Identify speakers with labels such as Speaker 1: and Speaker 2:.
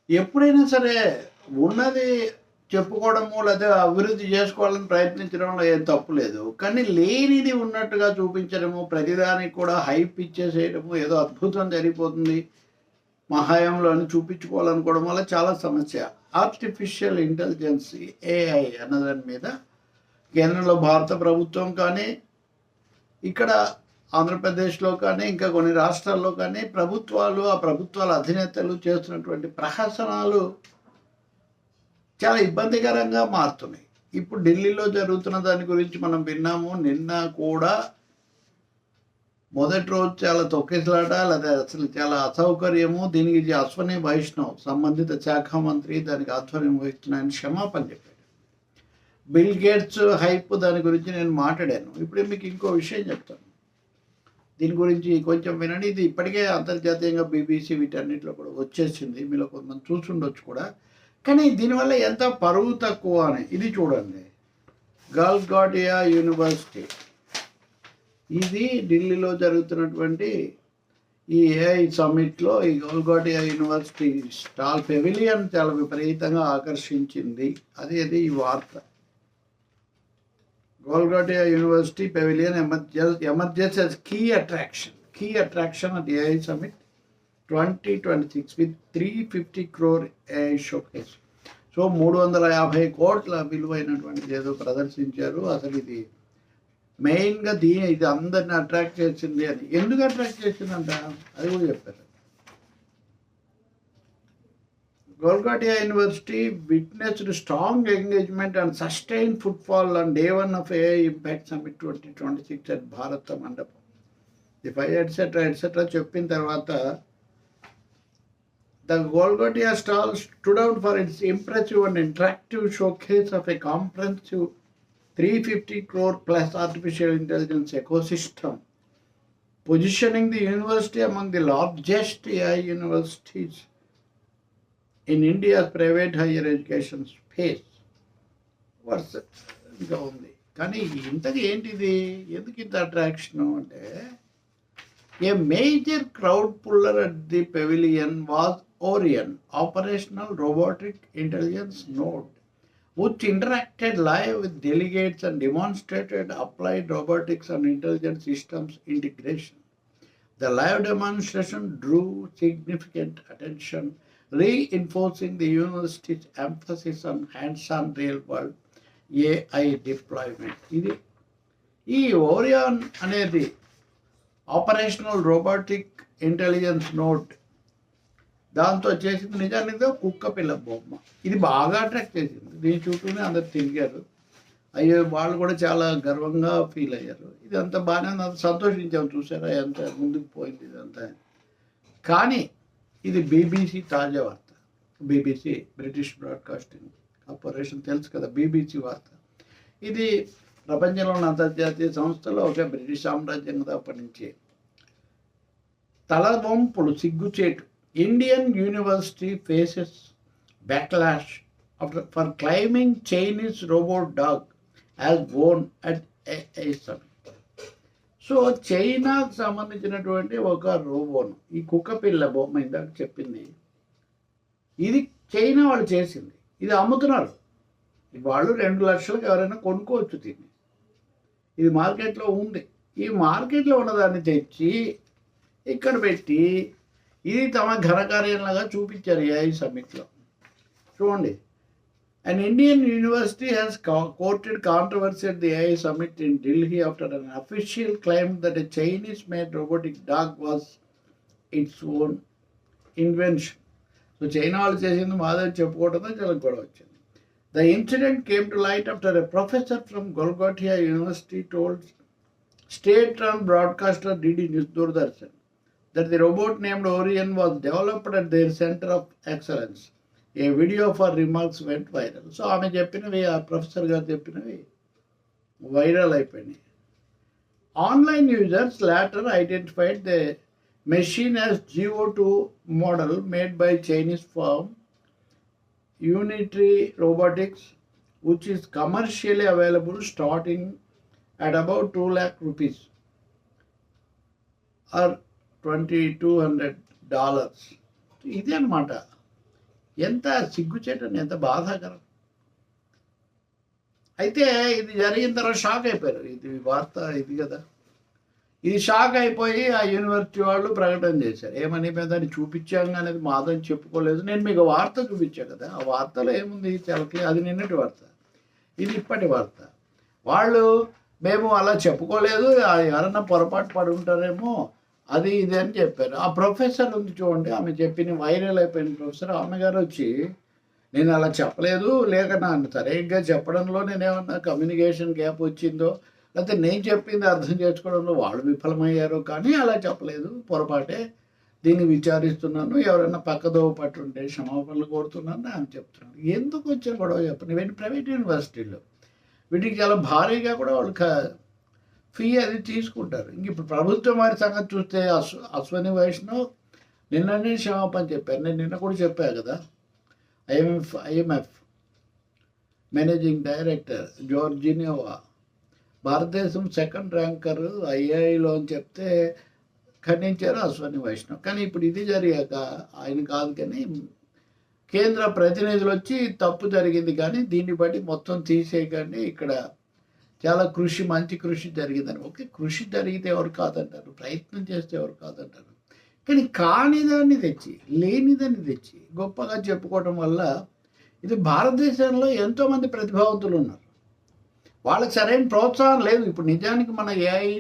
Speaker 1: ఎప్పుడైనా సరే ఉన్నది చెప్పుకోవడము లేదా అభివృద్ధి చేసుకోవాలని ప్రయత్నించడంలో ఏం తప్పు లేదు. కానీ లేనిది ఉన్నట్టుగా చూపించడము, ప్రతిదానికి కూడా హైప్ ఇచ్చేసేయడము, ఏదో అద్భుతం జరిగిపోతుంది మా హయాంలో అని చూపించుకోవాలనుకోవడం వల్ల చాలా సమస్య. ఆర్టిఫిషియల్ ఇంటెలిజెన్స్ ఏఐ అన్నదాని మీద కేంద్రంలో భారత ప్రభుత్వం కానీ, ఇక్కడ ఆంధ్రప్రదేశ్లో కానీ, ఇంకా కొన్ని రాష్ట్రాల్లో కానీ ప్రభుత్వాలు, ఆ ప్రభుత్వాల అధినేతలు చేస్తున్నటువంటి ప్రహసనాలు చాలా ఇబ్బందికరంగా మారుతున్నాయి. ఇప్పుడు ఢిల్లీలో జరుగుతున్న దాని గురించి మనం విన్నాము. నిన్న కూడా మొదటి రోజు చాలా తొక్కిసలాట, లేదా అసలు చాలా అసౌకర్యము. దీనికి అశ్వని వైష్ణవ్ సంబంధిత శాఖ మంత్రి దానికి ఆధ్వర్యం వహిస్తున్నాయని క్షమాపణ చెప్పాడు. బిల్ గేట్స్ హైప్ దాని గురించి నేను మాట్లాడాను. ఇప్పుడే మీకు ఇంకో విషయం చెప్తాను. దీని గురించి కొంచెం వినండి. ఇది ఇప్పటికే అంతర్జాతీయంగా బీబీసీ వీటన్నిటిలో కూడా వచ్చేసింది. మీలో కొంతమంది చూసుండొచ్చు కూడా. కానీ దీనివల్ల ఎంత పరువు తక్కువ అని ఇది చూడండి. గల్గాటియా యూనివర్సిటీ, ఇది ఢిల్లీలో జరుగుతున్నటువంటి ఈ ఏఐ సమ్మిట్లో ఈ గల్గాటియా యూనివర్సిటీ స్టాల్ పెవిలియన్ చాలా విపరీతంగా ఆకర్షించింది. అది ఈ వార్త. Galgotias university pavilion emerges as key attraction at the AI Summit 2026 with 350 crore AI showcase. So 350 కోట్ల విలువైనటువంటిది ఏదో ప్రదర్శించారు. అసలు ఇది మెయిన్గా ఇది అందరిని అట్రాక్ట్ చేసింది అని. ఎందుకు అట్రాక్ట్ చేసిందంట అది కూడా చెప్పారు. Golgatia University witnessed strong engagement and sustained footfall on day one of AI Impact Summit 2026 at Bharata Mandapam. The five etc. చెప్పిన తర్వాత the Golgatia stall stood out for its impressive and interactive showcase of a comprehensive 350 crore plus artificial intelligence ecosystem, positioning the university among the largest AI universities in India's private higher education space. ఇంకా ఉంది. కానీ ఇంతగా ఏంటిది, ఎందుకు ఇంత attraction అంటే, a major crowd puller at the pavilion was Orion, operational robotic intelligence node, which interacted live with delegates and demonstrated applied robotics and intelligent systems integration. The live demonstration drew significant attention, reinforcing the university's emphasis on hands-on real-world AI deployment. ఈ Orion అనేది operational robotic intelligence node, దాంతో చేసింది నిజానికి కుక్క పిల్ల బొమ్మ. ఇది బాగా అట్రాక్ట్ చేసింది. దీని చుట్టూనే అందరు తిరిగారు. అయ్యో, వాళ్ళు కూడా చాలా గర్వంగా ఫీల్ అయ్యారు. ఇదంతా బాగానే అంత సంతోషించాము. చూసారా ఎంత ముందుకు పోయింది ఇదంతా. కానీ ఇది బీబీసీ తాజా వార్త. బీబీసీ, బ్రిటిష్ బ్రాడ్కాస్టింగ్ కార్పొరేషన్, తెలుసు కదా, బీబీసీ వార్త. ఇది ప్రపంచంలోని అంతర్జాతీయ సంస్థలో ఒక బ్రిటిష్ సామ్రాజ్యం అప్పటి నుంచి. తలవంపులు, సిగ్గుచేటు. Indian university faces backlash for claiming Chinese robot dog as won at AI Summit. So చైనాకు సంబంధించినటువంటి ఒక రోబోను, ఈ కుక్క పిల్ల బొమ్మ ఇందాక చెప్పింది, ఇది చైనా వాళ్ళు చేసింది. ఇది అమ్ముతున్నారు. వాళ్ళు 2 లక్షలకు ఎవరైనా కొనుక్కోవచ్చు దీన్ని. ఇది మార్కెట్లో ఉంది. ఈ మార్కెట్లో ఉన్నదాన్ని తెచ్చి ఇక్కడ పెట్టి ఇది తమ ఘనకార్యంలాగా చూపించారు ఏఐ సమ్మిట్లో. చూడండి. An Indian university has courted controversy at the AI summit in Delhi after an official claim that a Chinese-made robotic dog was its own invention. So China వాళ్ళు చేసింది మాదని చెప్పుకోవడంతో చాలా గొడవ వచ్చింది. The incident came to light after a professor from Golgatia University told state-run broadcaster DD News Doordarshan that the robot named Orion was developed at their Center of Excellence. A video of her remarks went viral. So ఆమె చెప్పినవి, ఆ professor గారు చెప్పినవి viral అయిపోయినాయి. Online users later identified the machine as GO2 model made by Chinese firm Unitary Robotics, which is commercially available starting at about 2 lakh rupees or $2,200. ఇదే అనమాట. ఎంత సిగ్గుచేటని, ఎంత బాధాకరం. అయితే ఇది జరిగిన తర్వాత షాక్ అయిపోయారు. ఇది వార్త ఇది కదా, ఇది షాక్ అయిపోయి ఆ యూనివర్సిటీ వాళ్ళు ప్రకటన చేశారు. ఏమని, మేము దాన్ని చూపించాం అనేది మాదని చెప్పుకోలేదు. నేను మీకు వార్త చూపించాను కదా, ఆ వార్తలో ఏముంది చాలా, అది నిన్నటి వార్త, ఇది ఇప్పటి వార్త. వాళ్ళు మేము అలా చెప్పుకోలేదు, ఎవరన్నా పొరపాటు పడి ఉంటారేమో అది ఇది అని చెప్పారు. ఆ ప్రొఫెసర్ ఉంది చూడండి, ఆమె చెప్పిన వైరల్ అయిపోయిన ప్రొఫెసర్, ఆమె గారు వచ్చి నేను అలా చెప్పలేదు, లేక నన్ను సరిగ్గా చెప్పడంలో నేనేమన్నా కమ్యూనికేషన్ గ్యాప్ వచ్చిందో, లేకపోతే నేను చెప్పింది అర్థం చేసుకోవడంలో వాళ్ళు విఫలమయ్యారు, కానీ అలా చెప్పలేదు, పొరపాటే, దీన్ని విచారిస్తున్నాను, ఎవరైనా పక్కదోవ పట్టుంటే క్షమాపణలు కోరుతున్నాను అని చెప్తున్నాను. ఎందుకు వచ్చిన గొడవ చెప్పండి. ఇవన్నీ ప్రైవేట్ యూనివర్సిటీలో, వీటికి చాలా భారీగా కూడా వాళ్ళు ఫీ అది తీసుకుంటారు. ఇంక ఇప్పుడు ప్రభుత్వం వారి సంగతి చూస్తే అశ్వని వైష్ణవ్ నిన్ననే క్షమాపణ చెప్పారు. నేను నిన్న కూడా చెప్పాను కదా, ఐఎంఎఫ్ మేనేజింగ్ డైరెక్టర్ జార్జినియోవా భారతదేశం సెకండ్ ర్యాంకర్ ఐఐలో అని చెప్తే ఖండించారు అశ్వని వైష్ణవ్. కానీ ఇప్పుడు ఇది జరిగాక ఆయన కాదు, కానీ కేంద్ర ప్రతినిధులు వచ్చి తప్పు జరిగింది కానీ దీన్ని బట్టి మొత్తం తీసేయకండి, ఇక్కడ చాలా కృషి, మంచి కృషి జరిగిందని. ఓకే, కృషి జరిగితే ఎవరు కాదంటారు, ప్రయత్నం చేస్తే ఎవరు కాదంటారు. కానీ కానిదాన్ని తెచ్చి, లేనిదాన్ని తెచ్చి గొప్పగా చెప్పుకోవడం వల్ల, ఇది భారతదేశంలో ఎంతోమంది ప్రతిభావంతులు ఉన్నారు, వాళ్ళకి సరైన ప్రోత్సాహం లేదు. ఇప్పుడు నిజానికి మన ఏఐ